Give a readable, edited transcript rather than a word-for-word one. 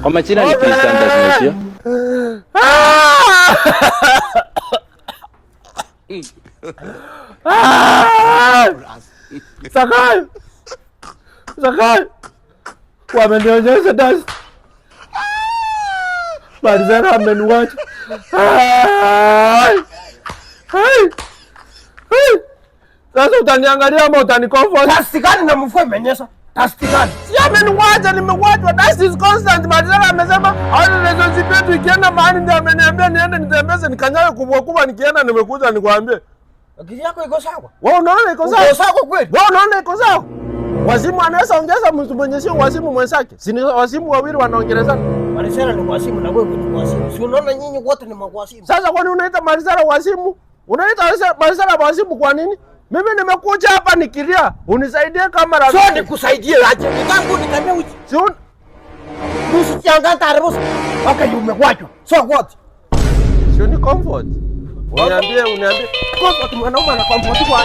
Kwa majina ni Christian Tasmisia. Sakai. Wamenionyesha dasi. Marizara ameniwacha. Sasa utaniangalia ama utanikomfort? Dasi gani na mvua imenyesha? Dasi gani? Si ameniwacha, nimewachwa. Dust is constant. Marizara amesema hata relationship yetu ikienda mahali ndio ameniambia niende nitembeze nikanyage kubwa nikienda nimekuja nikwambie. Akili yako iko sawa? Wewe unaona iko sawa? Iko sawa kweli? Wewe unaona iko sawa? Wazimu anaweza ongeza mtu mwenye sio wazimu mwenzake. Si ni wazimu wawili wanaongelezana. Marizara ni wazimu na wewe ni wazimu. Si unaona nyinyi wote ni wazimu. Sasa kwani unaita Marizara wazimu? Unaita Marizara wazimu kwa nini? Mimi nimekuja hapa nikilia, unisaidie kama rafiki. Sio nikusaidie aje. Nitangu nikamia uchi. Sio Usichanganya taarifa. Okay, umewachwa. So what? Sio ni comfort. Uniambie. Comfort mwanaume ana comfort kwa.